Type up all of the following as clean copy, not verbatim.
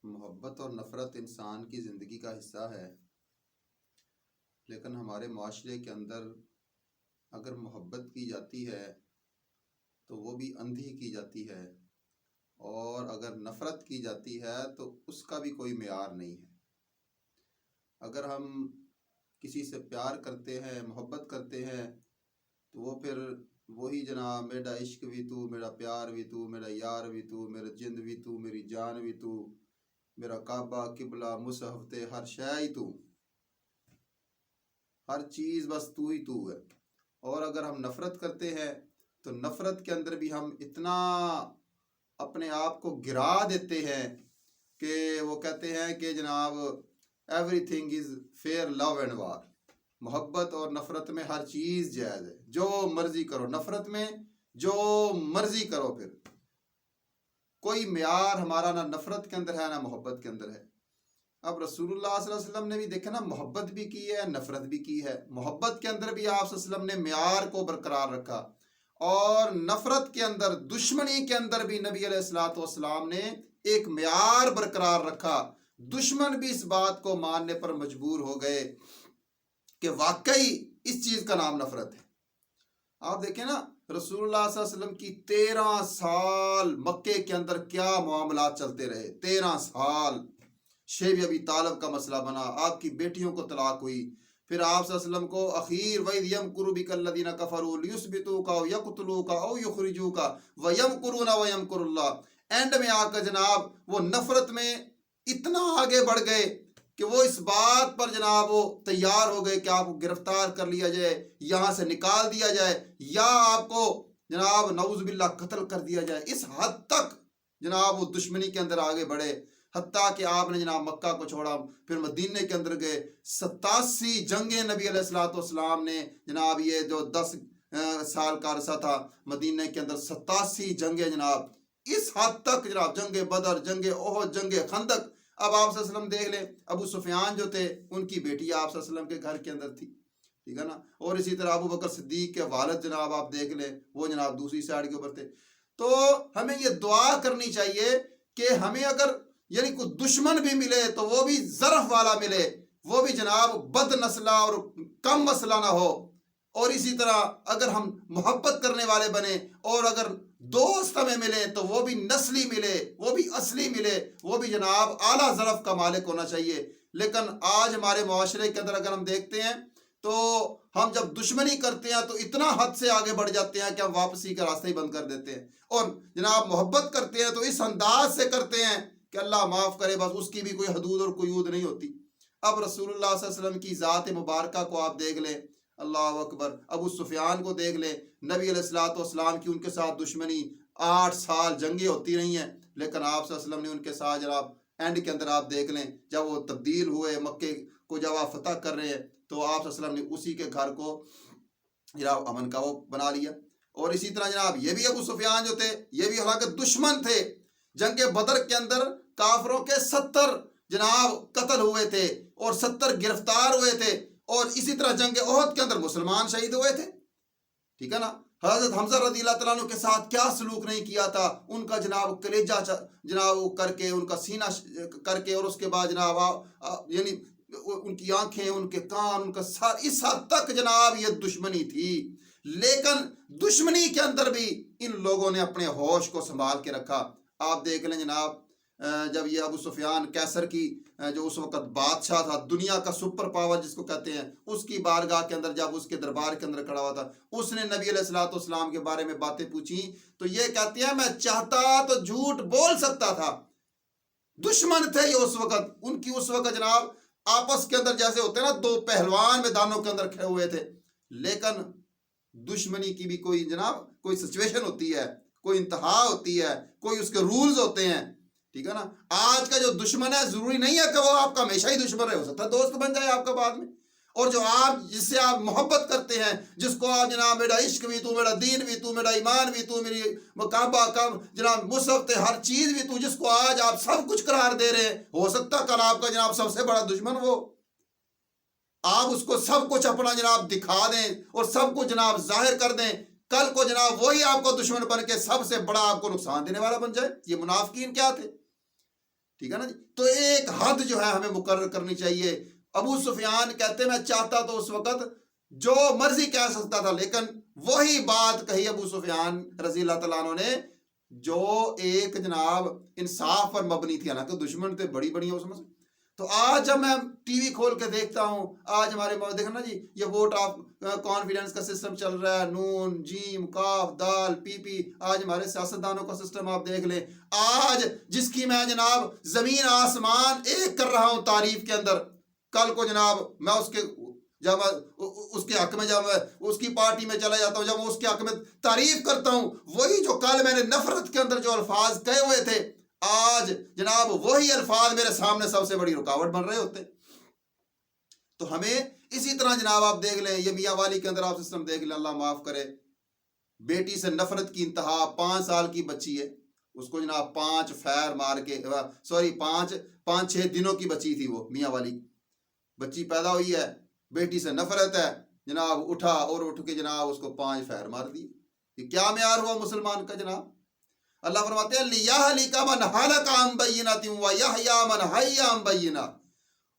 محبت اور نفرت انسان کی زندگی کا حصہ ہے، لیکن ہمارے معاشرے کے اندر اگر محبت کی جاتی ہے تو وہ بھی اندھی کی جاتی ہے، اور اگر نفرت کی جاتی ہے تو اس کا بھی کوئی معیار نہیں ہے۔ اگر ہم کسی سے پیار کرتے ہیں، محبت کرتے ہیں، تو وہ پھر وہی جناب میرا عشق بھی تو، میرا پیار بھی تو، میرا یار بھی تو، میرا جند بھی تو، میری جان بھی تو، میرا کعبہ قبلہ مصحف تے ہر شے ہی تو، ہر چیز بس تو ہی تو ہے۔ اور اگر ہم نفرت کرتے ہیں تو نفرت کے اندر بھی ہم اتنا اپنے آپ کو گرا دیتے ہیں کہ وہ کہتے ہیں کہ جناب everything is fair love and war, محبت اور نفرت میں ہر چیز جائز ہے، جو مرضی کرو، نفرت میں جو مرضی کرو، پھر کوئی معیار ہمارا نہ نفرت کے اندر ہے نہ محبت کے اندر ہے۔ اب رسول اللہ صلی اللہ علیہ وسلم نے بھی دیکھا نا، محبت بھی کی ہے، نفرت بھی کی ہے۔ محبت کے اندر بھی آپ صلی اللہ علیہ وسلم نے معیار کو برقرار رکھا، اور نفرت کے اندر، دشمنی کے اندر بھی نبی علیہ الصلوۃ والسلام نے ایک معیار برقرار رکھا۔ دشمن بھی اس بات کو ماننے پر مجبور ہو گئے کہ واقعی اس چیز کا نام نفرت ہے۔ آپ دیکھیں نا، رسول اللہ صلی اللہ علیہ وسلم کی 13 سال مکے کے اندر کیا معاملات چلتے رہے۔ 13 سال شیب ابی طالب کا مسئلہ بنا، آپ کی بیٹیوں کو طلاق ہوئی، پھر آپ صلی اللہ علیہ وسلم کو اخیر وَإِذْ يَمْكُرُ بِكَ الَّذِينَ كَفَرُوا لِيُثْبِتُوكَ أَوْ يَقْتُلُوكَ أَوْ يُخْرِجُوكَ وَيَمْكُرُونَ وَيَمْكُرُ اللَّهُ۔ اینڈ میں آ کر جناب وہ نفرت میں اتنا آگے بڑھ گئے کہ وہ اس بات پر جناب وہ تیار ہو گئے کہ آپ کو گرفتار کر لیا جائے، یہاں سے نکال دیا جائے، یا آپ کو جناب نعوذ باللہ قتل کر دیا جائے۔ اس حد تک جناب وہ دشمنی کے اندر آگے بڑھے، حتیٰ کہ آپ نے جناب مکہ کو چھوڑا، پھر مدینے کے اندر گئے۔ 87 جنگیں نبی علیہ الصلوۃ والسلام نے، جناب یہ جو 10 سال کا عرصہ تھا مدینے کے اندر، 87 جنگیں جناب، اس حد تک جناب، جنگ بدر، جنگ احد، جنگ خندق۔ اب آپ صلی اللہ علیہ وسلم دیکھ لیں، ابو سفیان جو تھے ان کی بیٹی آپ صلی اللہ علیہ وسلم کے گھر کے اندر تھی، ٹھیک ہے نا، اور اسی طرح ابو بکر صدیق کے والد جناب آپ دیکھ لیں، وہ جناب دوسری سائڈ کے اوپر تھے۔ تو ہمیں یہ دعا کرنی چاہیے کہ ہمیں اگر یعنی کوئی دشمن بھی ملے تو وہ بھی ظرف والا ملے، وہ بھی جناب بد نسلہ اور کم مسئلہ نہ ہو، اور اسی طرح اگر ہم محبت کرنے والے بنے اور اگر دوست ہمیں ملے تو وہ بھی نسلی ملے، وہ بھی اصلی ملے، وہ بھی جناب اعلیٰ ظرف کا مالک ہونا چاہیے۔ لیکن آج ہمارے معاشرے کے اندر اگر ہم دیکھتے ہیں تو ہم جب دشمنی کرتے ہیں تو اتنا حد سے آگے بڑھ جاتے ہیں کہ ہم واپسی کا راستہ ہی بند کر دیتے ہیں، اور جناب محبت کرتے ہیں تو اس انداز سے کرتے ہیں کہ اللہ معاف کرے، بس اس کی بھی کوئی حدود اور قیود نہیں ہوتی۔ اب رسول اللہ صلی اللہ علیہ وسلم کی ذات مبارکہ کو آپ دیکھ لیں، اللہ اکبر، ابو سفیان کو دیکھ لیں، نبی علیہ الصلوۃ والسلام کی ان کے ساتھ دشمنی، 8 سال جنگیں ہوتی رہی ہیں، لیکن آپ صلی اللہ علیہ وسلم نے ان کے ساتھ جناب اینڈ کے اندر آپ دیکھ لیں، جب وہ تبدیل ہوئے، مکے کو جب آپ فتح کر رہے ہیں تو آپ صلی اللہ علیہ وسلم نے اسی کے گھر کو جناب امن کا وہ بنا لیا۔ اور اسی طرح جناب یہ بھی ابو سفیان جو تھے، یہ بھی حالانکہ دشمن تھے، جنگ بدر کے اندر کافروں کے 70 جناب قتل ہوئے تھے اور 70 گرفتار ہوئے تھے، اور اسی طرح جنگ احد کے اندر مسلمان شہید ہوئے تھے، ٹھیک ہے نا۔ حضرت حمزہ رضی اللہ تعالیٰ عنہ کے ساتھ کیا سلوک نہیں کیا تھا، ان کا جناب کلیجہ جناب کر کے، ان کا سینہ کر کے، اور اس کے بعد جناب یعنی ان کی آنکھیں، ان کے کان، ان کا سر، اس حد تک جناب یہ دشمنی تھی۔ لیکن دشمنی کے اندر بھی ان لوگوں نے اپنے ہوش کو سنبھال کے رکھا۔ آپ دیکھ لیں جناب، جب یہ ابو سفیان کیسر کی جو اس وقت بادشاہ تھا، دنیا کا سپر پاور جس کو کہتے ہیں، اس کی بارگاہ کے اندر جب اس کے دربار کے اندر کھڑا ہوا تھا، اس نے نبی علیہ الصلوۃ والسلام کے بارے میں باتیں پوچھی تو یہ کہتے ہیں میں چاہتا تو جھوٹ بول سکتا تھا۔ دشمن تھے یہ اس وقت، ان کی اس وقت جناب آپس کے اندر جیسے ہوتے ہیں نا، 2 پہلوان میدانوں کے اندر کھڑے ہوئے تھے، لیکن دشمنی کی بھی کوئی جناب کوئی سچویشن ہوتی ہے، کوئی انتہا ہوتی ہے، کوئی اس کے رولز ہوتے ہیں، ٹھیک ہے نا۔ آج کا جو دشمن ہے ضروری نہیں ہے کہ وہ آپ کا ہمیشہ ہی دشمن رہے، ہو سکتا ہے دوست بن جائے آپ کا بعد میں۔ اور جو آپ جس سے آپ محبت کرتے ہیں، جس کو آپ جناب میرا عشق بھی تو، میرا دین بھی تو، میرا ایمان بھی تو، میری کعبہ کا جناب مصحف تے ہر چیز بھی تو، جس کو آج آپ سب کچھ قرار دے رہے ہیں، ہو سکتا ہے کل آپ کا جناب سب سے بڑا دشمن وہ، آپ اس کو سب کچھ اپنا جناب دکھا دیں اور سب کچھ جناب ظاہر کر دیں، کل کو جناب وہی آپ کو دشمن بن کے سب سے بڑا آپ کو نقصان دینے والا بن جائے۔ یہ منافقین کیا تھے، ٹھیک ہے نا جی. تو ایک حد جو ہے ہمیں مقرر کرنی چاہیے. ابو سفیان کہتے میں چاہتا تو اس وقت جو مرضی کہہ سکتا تھا، لیکن وہی بات کہی ابو سفیان رضی اللہ تعالیٰ عنہ نے جو ایک جناب انصاف پر مبنی تھی. حالانکہ دشمن تھے بڑی بڑی اس میں سے. تو آج جب میں ٹی وی کھول کے دیکھتا ہوں، آج ہمارے دیکھنا جی یہ ووٹ آف کانفیڈنس کا سسٹم چل رہا ہے، نون جیم کاف دال پی پی. آج ہمارے سیاستدانوں کا سسٹم آپ دیکھ لیں. آج جس کی میں جناب زمین آسمان ایک کر رہا ہوں تعریف کے اندر، کل کو جناب میں اس کے جب اس کے حق میں جب اس کی پارٹی میں چلا جاتا ہوں، جب اس کے حق میں تعریف کرتا ہوں، وہی جو کل میں نے نفرت کے اندر جو الفاظ کہے ہوئے تھے، آج جناب وہی الفاظ میرے سامنے سب سے بڑی رکاوٹ بن رہے ہوتے. تو ہمیں اسی طرح جناب آپ دیکھ لیں، یہ میاں والی کے اندر آپ سسٹم دیکھ لیں، اللہ معاف کرے، بیٹی سے نفرت کی انتہا. 5 سال کی بچی ہے، اس کو جناب 5 فیر مار کے 5-6 دنوں کی بچی تھی، وہ میاں والی بچی پیدا ہوئی ہے، بیٹی سے نفرت ہے جناب، اٹھا اور اٹھ کے جناب اس کو 5 فیر مار دی. یہ کیا معیار ہوا مسلمان کا جناب؟ اللہ فرماتے ہیں لِيَهْلِكَ مَنْ هَلَكَ عَنْ بَيِّنَةٍ وَيَحْيَىٰ مَنْ حَيَّ عَنْ بَيِّنَةٍ.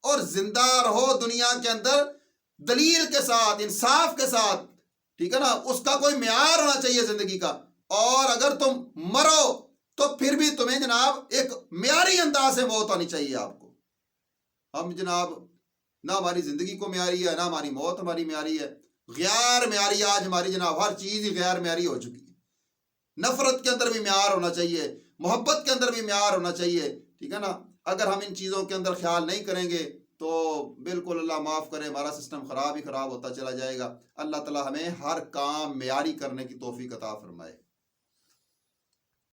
اور زندہ رہو دنیا کے اندر دلیل کے ساتھ، انصاف کے ساتھ، ٹھیک ہے نا. اس کا کوئی معیار ہونا چاہیے زندگی کا. اور اگر تم مرو تو پھر بھی تمہیں جناب ایک معیاری انداز سے موت آنی چاہیے آپ کو. ہم جناب نہ ہماری زندگی کو معیاری ہے، نہ ہماری موت ہماری معیاری ہے. غیر معیاری آج ہماری جناب ہر چیز ہی غیر معیاری ہو چکی ہے. نفرت کے اندر بھی معیار ہونا چاہیے، محبت کے اندر بھی معیار ہونا چاہیے، ٹھیک ہے نا. اگر ہم ان چیزوں کے اندر خیال نہیں کریں گے تو بالکل اللہ معاف کرے ہمارا سسٹم خراب ہی خراب ہوتا چلا جائے گا. اللہ تعالی ہمیں ہر کام معیاری کرنے کی توفیق عطا فرمائے.